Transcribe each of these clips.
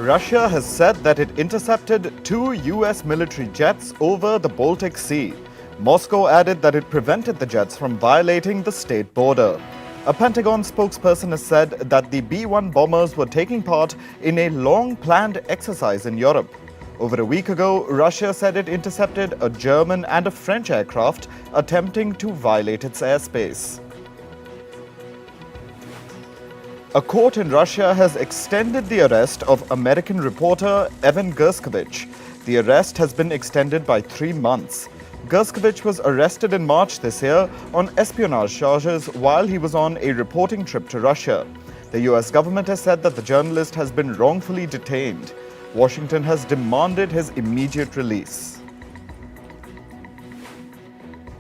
Russia has said that it intercepted 2 US military jets over the Baltic Sea. Moscow added that it prevented the jets from violating the state border. A Pentagon spokesperson has said that the B-1 bombers were taking part in a long-planned exercise in Europe. Over a week ago, Russia said it intercepted a German and a French aircraft attempting to violate its airspace. A court in Russia has extended the arrest of American reporter Evan Gershkovich. The arrest has been extended by 3 months. Gershkovich was arrested in March this year on espionage charges while he was on a reporting trip to Russia. The US government has said that the journalist has been wrongfully detained. Washington has demanded his immediate release.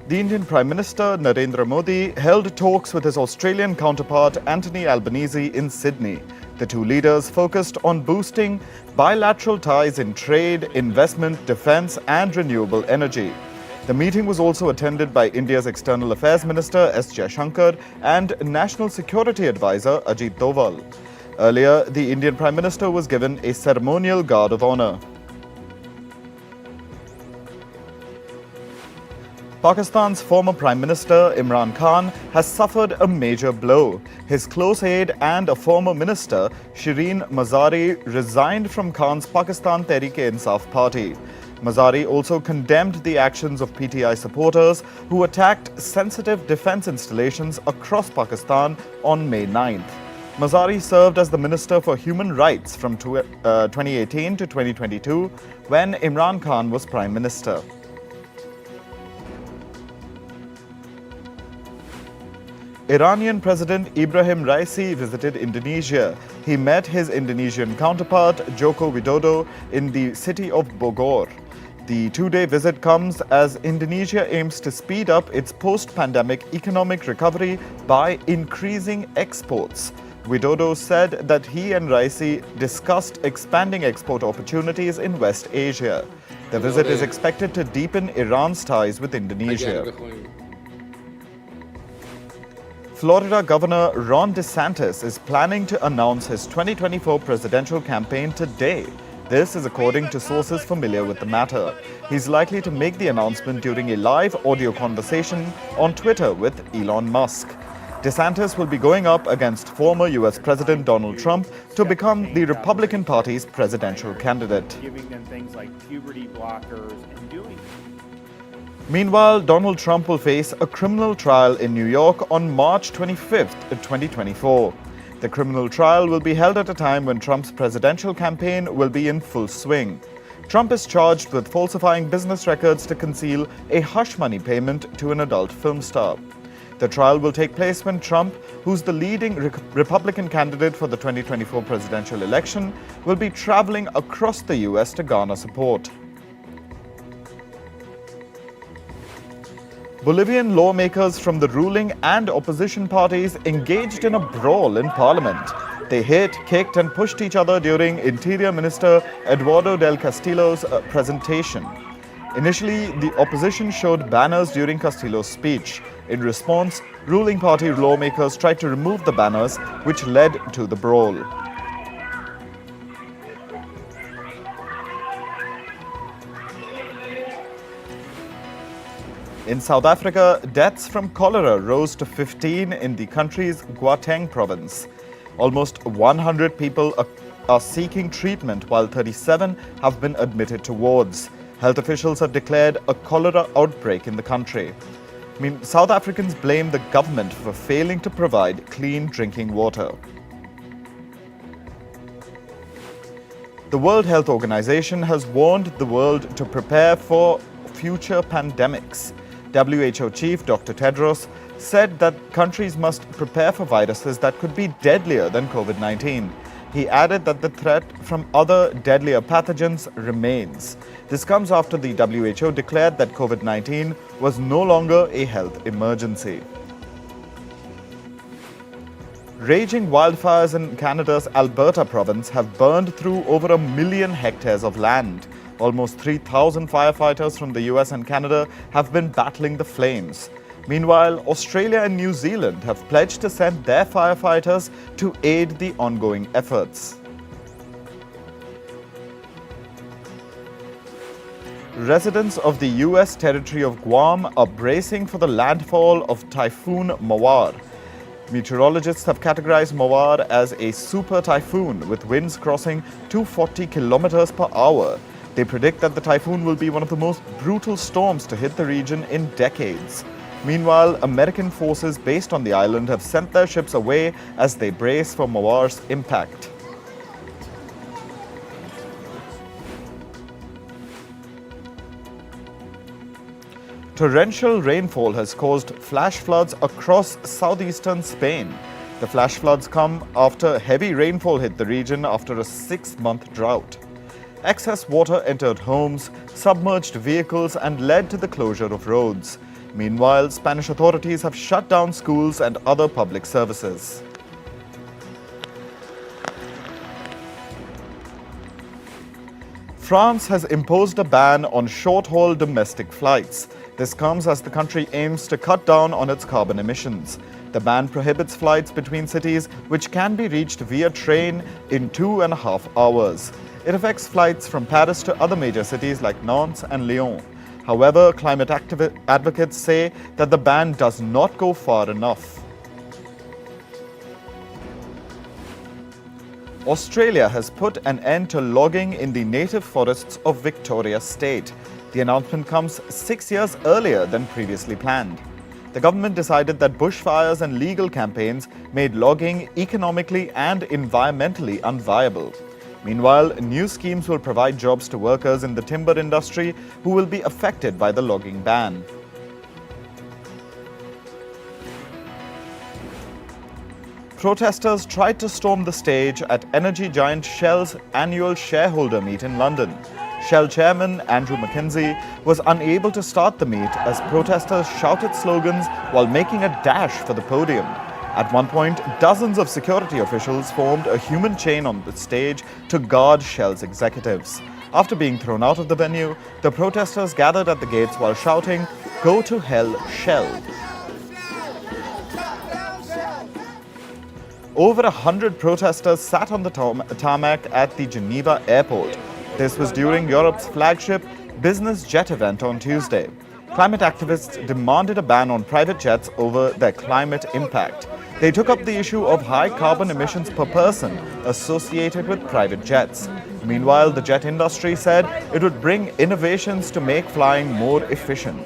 The Indian Prime Minister Narendra Modi held talks with his Australian counterpart Anthony Albanese in Sydney. The two leaders focused on boosting bilateral ties in trade, investment, defence and renewable energy. The meeting was also attended by India's External Affairs Minister S. Jaishankar and National Security Advisor Ajit Doval. Earlier, the Indian Prime Minister was given a ceremonial guard of honour. Pakistan's former Prime Minister Imran Khan has suffered a major blow. His close aide and a former minister, Shireen Mazari, resigned from Khan's Pakistan Tehreek-e-Insaf party. Mazari also condemned the actions of PTI supporters who attacked sensitive defence installations across Pakistan on May 9th. Mazari served as the Minister for Human Rights from 2018 to 2022 when Imran Khan was Prime Minister. Iranian President Ibrahim Raisi visited Indonesia. He met his Indonesian counterpart Joko Widodo in the city of Bogor. The 2-day visit comes as Indonesia aims to speed up its post-pandemic economic recovery by increasing exports. Widodo said that he and Raisi discussed expanding export opportunities in West Asia. The visit is expected to deepen Iran's ties with Indonesia. Florida Governor Ron DeSantis is planning to announce his 2024 presidential campaign today. This is according to sources familiar with the matter. He's likely to make the announcement during a live audio conversation on Twitter with Elon Musk. DeSantis will be going up against former US President Donald Trump to become the Republican Party's presidential candidate. Giving them things like puberty blockers and doing. Meanwhile, Donald Trump will face a criminal trial in New York on March 25th, 2024. The criminal trial will be held at a time when Trump's presidential campaign will be in full swing. Trump is charged with falsifying business records to conceal a hush money payment to an adult film star. The trial will take place when Trump, who's the leading Republican candidate for the 2024 presidential election, will be traveling across the US to garner support. Bolivian lawmakers from the ruling and opposition parties engaged in a brawl in parliament. They hit, kicked and pushed each other during Interior Minister Eduardo del Castillo's presentation. Initially, the opposition showed banners during Castillo's speech. In response, ruling party lawmakers tried to remove the banners, which led to the brawl. In South Africa, deaths from cholera rose to 15 in the country's Gauteng province. Almost 100 people are seeking treatment, while 37 have been admitted to wards. Health officials have declared a cholera outbreak in the country. South Africans blame the government for failing to provide clean drinking water. The World Health Organization has warned the world to prepare for future pandemics. WHO Chief Dr. Tedros said that countries must prepare for viruses that could be deadlier than COVID-19. He added that the threat from other deadlier pathogens remains. This comes after the WHO declared that COVID-19 was no longer a health emergency. Raging wildfires in Canada's Alberta province have burned through over 1 million hectares of land. Almost 3,000 firefighters from the US and Canada have been battling the flames. Meanwhile, Australia and New Zealand have pledged to send their firefighters to aid the ongoing efforts. Residents of the US territory of Guam are bracing for the landfall of Typhoon Mawar. Meteorologists have categorized Mawar as a super typhoon with winds crossing 240 kilometers per hour. They predict that the typhoon will be one of the most brutal storms to hit the region in decades. Meanwhile, American forces based on the island have sent their ships away as they brace for Mawar's impact. Torrential rainfall has caused flash floods across southeastern Spain. The flash floods come after heavy rainfall hit the region after a 6-month drought. Excess water entered homes, submerged vehicles, and led to the closure of roads. Meanwhile, Spanish authorities have shut down schools and other public services. France has imposed a ban on short-haul domestic flights. This comes as the country aims to cut down on its carbon emissions. The ban prohibits flights between cities which can be reached via train in 2.5 hours. It affects flights from Paris to other major cities like Nantes and Lyon. However, climate advocates say that the ban does not go far enough. Australia has put an end to logging in the native forests of Victoria State. The announcement comes 6 years earlier than previously planned. The government decided that bushfires and legal campaigns made logging economically and environmentally unviable. Meanwhile, new schemes will provide jobs to workers in the timber industry who will be affected by the logging ban. Protesters tried to storm the stage at energy giant Shell's annual shareholder meet in London. Shell chairman Andrew Mackenzie was unable to start the meet as protesters shouted slogans while making a dash for the podium. At one point, dozens of security officials formed a human chain on the stage to guard Shell's executives. After being thrown out of the venue, the protesters gathered at the gates while shouting, "Go to hell, Shell." Over 100 protesters sat on the tarmac at the Geneva airport. This was during Europe's flagship business jet event on Tuesday. Climate activists demanded a ban on private jets over their climate impact. They took up the issue of high carbon emissions per person associated with private jets. Meanwhile, the jet industry said it would bring innovations to make flying more efficient.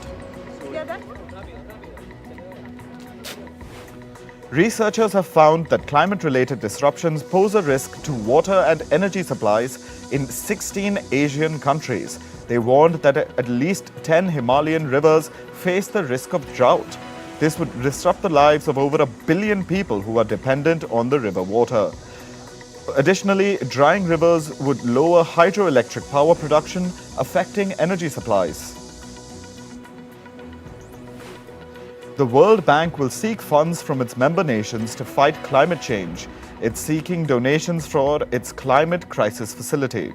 Researchers have found that climate-related disruptions pose a risk to water and energy supplies in 16 Asian countries. They warned that at least 10 Himalayan rivers face the risk of drought. This would disrupt the lives of over 1 billion people who are dependent on the river water. Additionally, drying rivers would lower hydroelectric power production, affecting energy supplies. The World Bank will seek funds from its member nations to fight climate change. It's seeking donations for its climate crisis facility.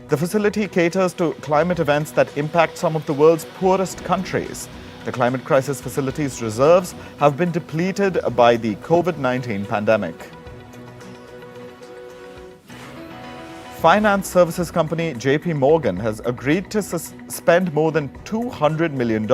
The facility caters to climate events that impact some of the world's poorest countries. The climate crisis facility's reserves have been depleted by the COVID-19 pandemic. Finance services company JPMorgan has agreed to spend more than $200 million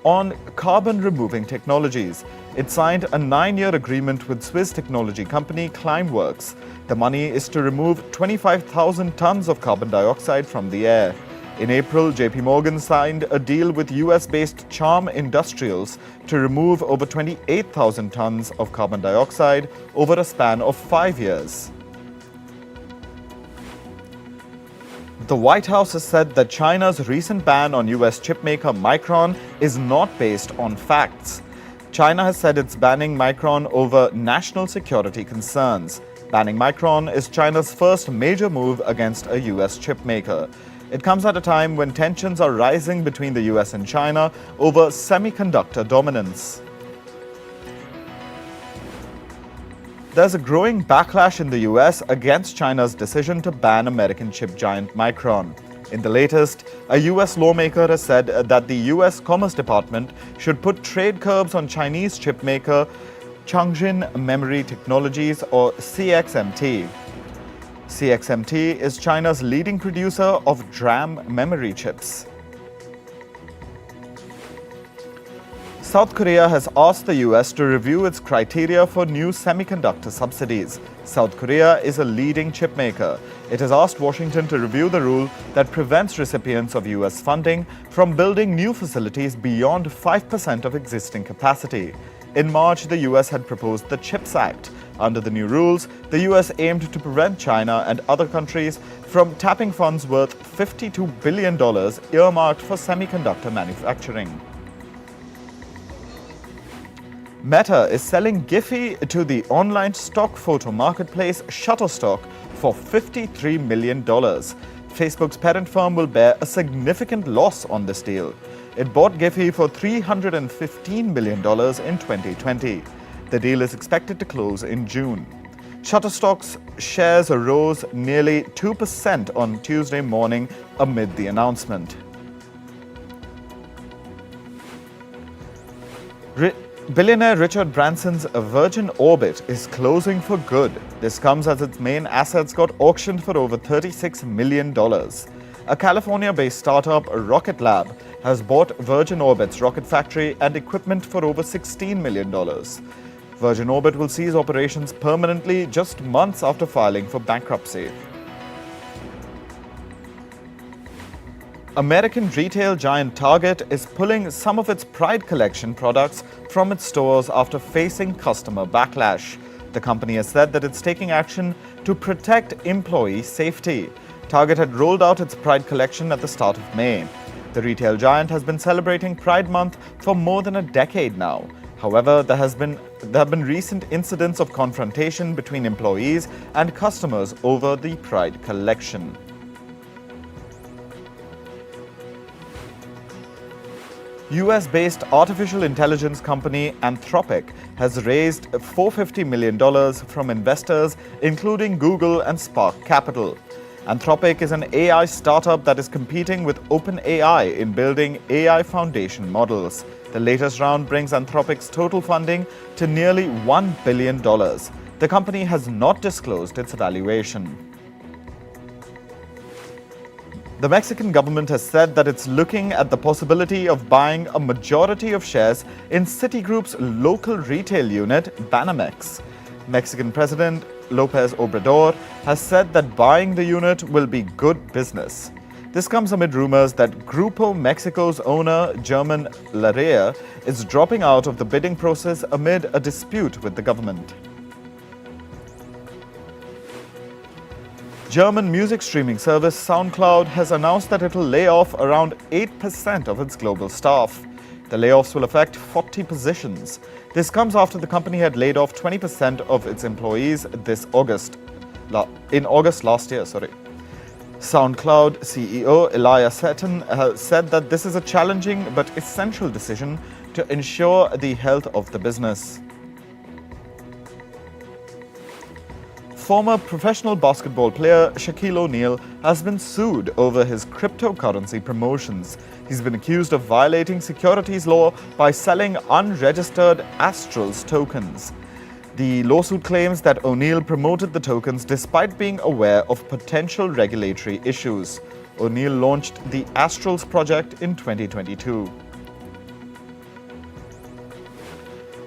on carbon-removing technologies. It signed a 9-year agreement with Swiss technology company Climeworks. The money is to remove 25,000 tons of carbon dioxide from the air. In April, JPMorgan signed a deal with US-based Charm Industrials to remove over 28,000 tons of carbon dioxide over a span of 5 years. The White House has said that China's recent ban on US chipmaker Micron is not based on facts. China has said it's banning Micron over national security concerns. Banning Micron is China's first major move against a US chipmaker. It comes at a time when tensions are rising between the US and China over semiconductor dominance. There's a growing backlash in the US against China's decision to ban American chip giant Micron. In the latest, a US lawmaker has said that the US Commerce Department should put trade curbs on Chinese chipmaker Changxin Memory Technologies, or CXMT. CXMT is China's leading producer of DRAM memory chips. South Korea has asked the US to review its criteria for new semiconductor subsidies. South Korea is a leading chipmaker. It has asked Washington to review the rule that prevents recipients of US funding from building new facilities beyond 5% of existing capacity. In March, the US had proposed the CHIPS Act. Under the new rules, the US aimed to prevent China and other countries from tapping funds worth $52 billion earmarked for semiconductor manufacturing. Meta is selling Giphy to the online stock photo marketplace Shutterstock for $53 million. Facebook's parent firm will bear a significant loss on this deal. It bought Giphy for $315 million in 2020. The deal is expected to close in June. Shutterstock's shares rose nearly 2% on Tuesday morning amid the announcement. Billionaire Richard Branson's Virgin Orbit is closing for good. This comes as its main assets got auctioned for over $36 million. A California-based startup, Rocket Lab, has bought Virgin Orbit's rocket factory and equipment for over $16 million. Virgin Orbit will cease operations permanently just months after filing for bankruptcy. American retail giant Target is pulling some of its Pride collection products from its stores after facing customer backlash. The company has said that it's taking action to protect employee safety. Target had rolled out its Pride collection at the start of May. The retail giant has been celebrating Pride Month for more than a decade now. However, there have been recent incidents of confrontation between employees and customers over the Pride collection. US-based artificial intelligence company Anthropic has raised $450 million from investors, including Google and Spark Capital. Anthropic is an AI startup that is competing with OpenAI in building AI foundation models. The latest round brings Anthropic's total funding to nearly $1 billion. The company has not disclosed its valuation. The Mexican government has said that it's looking at the possibility of buying a majority of shares in Citigroup's local retail unit, Banamex. Mexican President López Obrador has said that buying the unit will be good business. This comes amid rumors that Grupo Mexico's owner, German Larea, is dropping out of the bidding process amid a dispute with the government. German music streaming service SoundCloud has announced that it will lay off around 8% of its global staff. The layoffs will affect 40 positions. This comes after the company had laid off 20% of its employees in August last year. SoundCloud CEO Elias Seton said that this is a challenging but essential decision to ensure the health of the business. Former professional basketball player Shaquille O'Neal has been sued over his cryptocurrency promotions. He's been accused of violating securities law by selling unregistered Astrals tokens. The lawsuit claims that O'Neal promoted the tokens despite being aware of potential regulatory issues. O'Neal launched the Astrals project in 2022.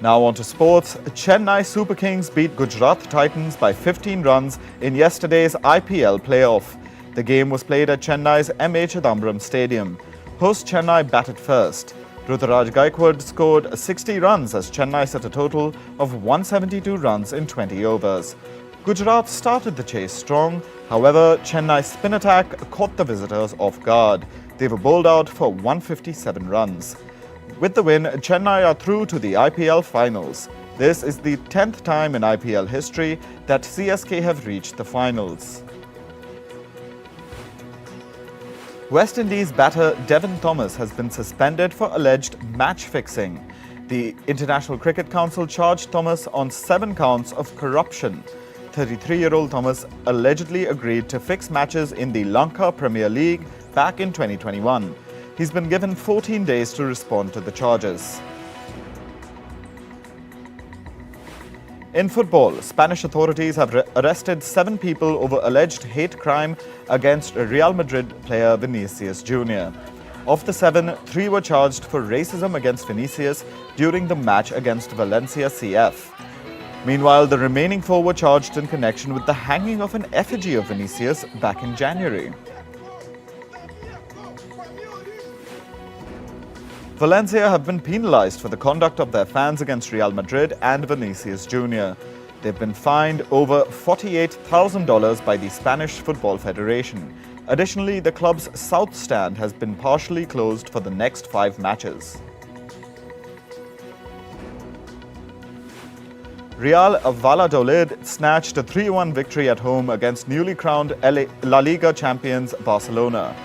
Now on to sports. Chennai Super Kings beat Gujarat Titans by 15 runs in yesterday's IPL playoff. The game was played at Chennai's M.A. Chidambaram Stadium. Host Chennai batted first. Ruturaj Gaikwad scored 60 runs as Chennai set a total of 172 runs in 20 overs. Gujarat started the chase strong. However, Chennai's spin attack caught the visitors off guard. They were bowled out for 157 runs. With the win, Chennai are through to the IPL finals. This is the 10th time in IPL history that CSK have reached the finals. West Indies batter Devon Thomas has been suspended for alleged match fixing. The International Cricket Council charged Thomas on 7 counts of corruption. 33-year-old Thomas allegedly agreed to fix matches in the Lanka Premier League back in 2021. He's been given 14 days to respond to the charges. In football, Spanish authorities have arrested 7 people over alleged hate crime against Real Madrid player Vinicius Jr. Of the 7, 3 were charged for racism against Vinicius during the match against Valencia CF. Meanwhile, the remaining 4 were charged in connection with the hanging of an effigy of Vinicius back in January. Valencia have been penalized for the conduct of their fans against Real Madrid and Vinicius Jr. They've been fined over $48,000 by the Spanish Football Federation. Additionally, the club's south stand has been partially closed for the next 5 matches. Real Valladolid snatched a 3-1 victory at home against newly crowned La Liga champions Barcelona.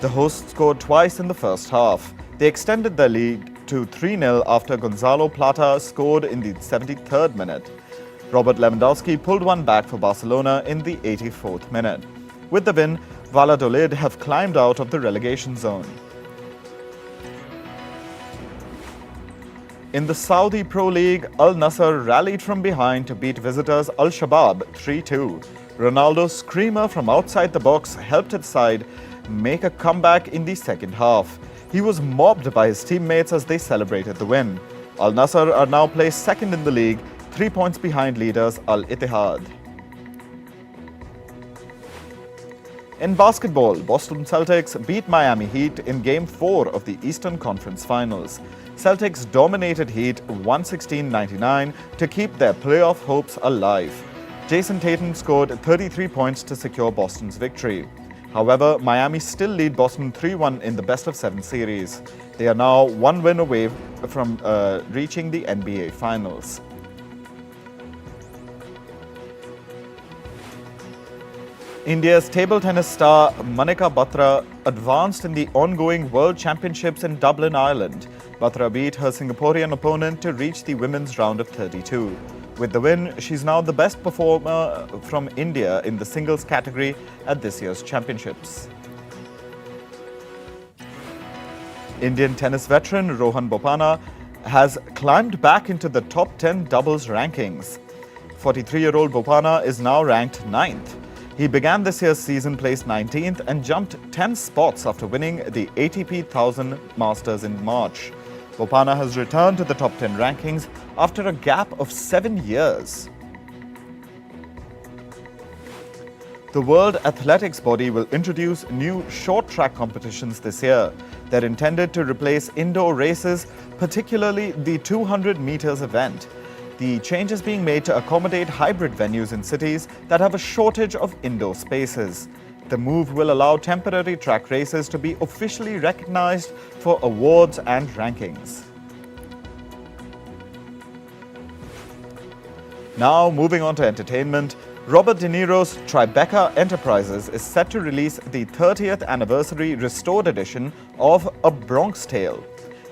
The hosts scored twice in the first half. They extended their lead to 3-0 after Gonzalo Plata scored in the 73rd minute. Robert Lewandowski pulled one back for Barcelona in the 84th minute. With the win, Valladolid have climbed out of the relegation zone. In the Saudi Pro League, Al Nassr rallied from behind to beat visitors Al Shabab 3-2. Ronaldo's screamer from outside the box helped its side make a comeback in the second half. He was mobbed by his teammates as they celebrated the win. Al Nassr are now placed second in the league, 3 points behind leaders Al Ittihad. In basketball, Boston Celtics beat Miami Heat in Game 4 of the Eastern Conference Finals. Celtics dominated Heat 116-99 to keep their playoff hopes alive. Jason Tatum scored 33 points to secure Boston's victory. However, Miami still lead Boston 3-1 in the best-of-7 series. They are now 1 win away from reaching the NBA Finals. India's table tennis star Manika Batra advanced in the ongoing World Championships in Dublin, Ireland. Batra beat her Singaporean opponent to reach the women's round of 32. With the win, she's now the best performer from India in the singles category at this year's championships. Indian tennis veteran Rohan Bopanna has climbed back into the top 10 doubles rankings. 43-year-old Bopanna is now ranked 9th. He began this year's season placed 19th and jumped 10 spots after winning the ATP 1000 Masters in March. Bopanna has returned to the top 10 rankings after a gap of 7 years. The World Athletics Body will introduce new short track competitions this year. They're intended to replace indoor races, particularly the 200 meters event. The change is being made to accommodate hybrid venues in cities that have a shortage of indoor spaces. The move will allow temporary track races to be officially recognized for awards and rankings. Now, moving on to entertainment, Robert De Niro's Tribeca Enterprises is set to release the 30th anniversary restored edition of A Bronx Tale.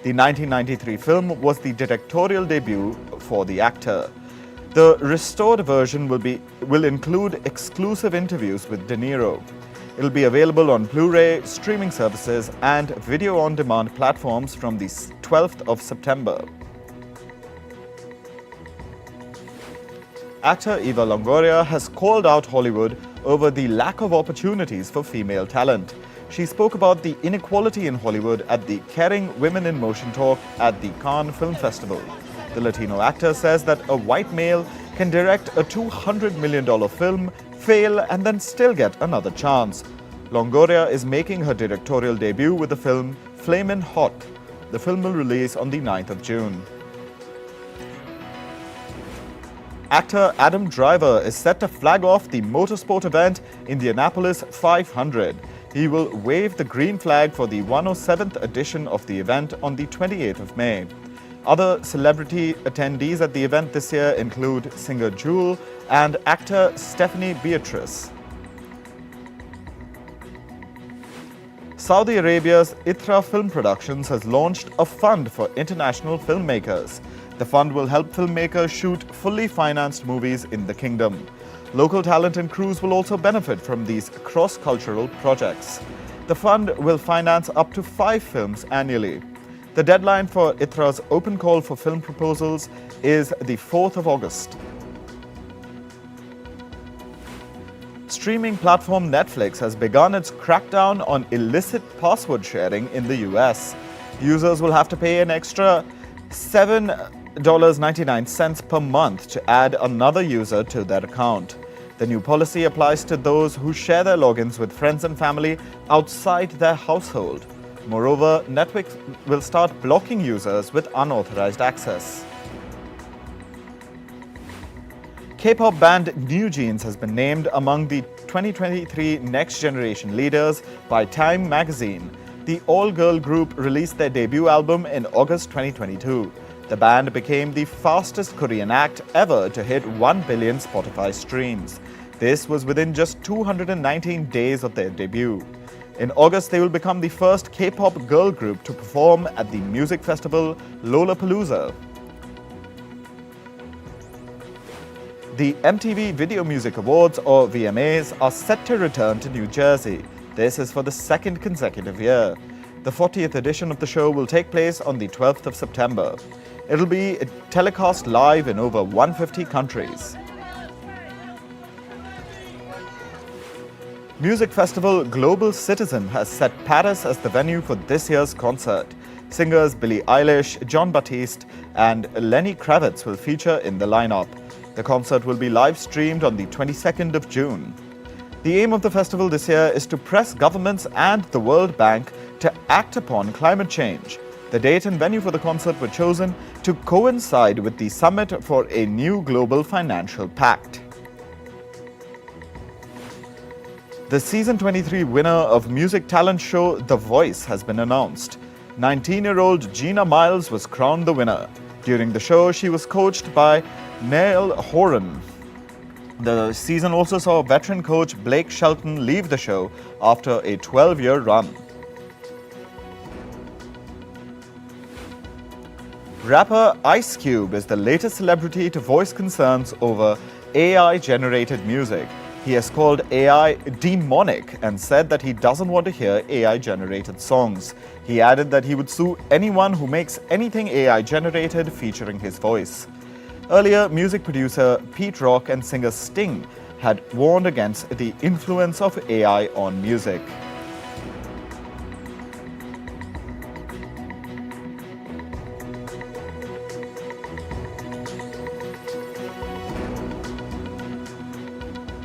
The 1993 film was the directorial debut for the actor. The restored version will include exclusive interviews with De Niro. It'll be available on Blu-ray, streaming services, and video-on-demand platforms from the 12th of September. Actor Eva Longoria has called out Hollywood over the lack of opportunities for female talent. She spoke about the inequality in Hollywood at the Caring Women in Motion talk at the Cannes Film Festival. The Latino actor says that a white male can direct a $200 million film, fail, and then still get another chance. Longoria is making her directorial debut with the film Flamin' Hot. The film will release on the 9th of June. Actor Adam Driver is set to flag off the motorsport event Indianapolis 500. He will wave the green flag for the 107th edition of the event on the 28th of May. Other celebrity attendees at the event this year include singer Jewel and actor Stephanie Beatrice. Saudi Arabia's ITRA Film Productions has launched a fund for international filmmakers. The fund will help filmmakers shoot fully financed movies in the kingdom. Local talent and crews will also benefit from these cross-cultural projects. The fund will finance up to 5 films annually. The deadline for ITRA's open call for film proposals is the 4th of August. streaming platform Netflix has begun its crackdown on illicit password sharing in the US. Users will have to pay an extra $7.99 per month to add another user to their account. The new policy applies to those who share their logins with friends and family outside their household. Moreover, Netflix will start blocking users with unauthorized access. K-pop band New Jeans has been named among the 2023 Next Generation Leaders by Time magazine. The all-girl group released their debut album in August 2022. The band became the fastest Korean act ever to hit 1 billion Spotify streams. This was within just 219 days of their debut. In August, they will become the first K-pop girl group to perform at the music festival Lollapalooza. The MTV Video Music Awards, or VMAs, are set to return to New Jersey. This is for the second consecutive year. The 40th edition of the show will take place on the 12th of September. It'll be telecast live in over 150 countries. Music festival Global Citizen has set Paris as the venue for this year's concert. Singers Billie Eilish, Jon Batiste, and Lenny Kravitz will feature in the lineup. The concert will be live streamed on the 22nd of June. The aim of the festival this year is to press governments and the World Bank to act upon climate change. The date and venue for the concert were chosen to coincide with the Summit for a New Global Financial Pact. The season 23 winner of music talent show The Voice has been announced. 19-year-old Gina Miles was crowned the winner. During the show, she was coached by Niall Horan. The season also saw veteran coach Blake Shelton leave the show after a 12-year run. Rapper Ice Cube is the latest celebrity to voice concerns over AI-generated music. He has called AI demonic and said that he doesn't want to hear AI-generated songs. He added that he would sue anyone who makes anything AI-generated featuring his voice. Earlier, music producer Pete Rock and singer Sting had warned against the influence of AI on music.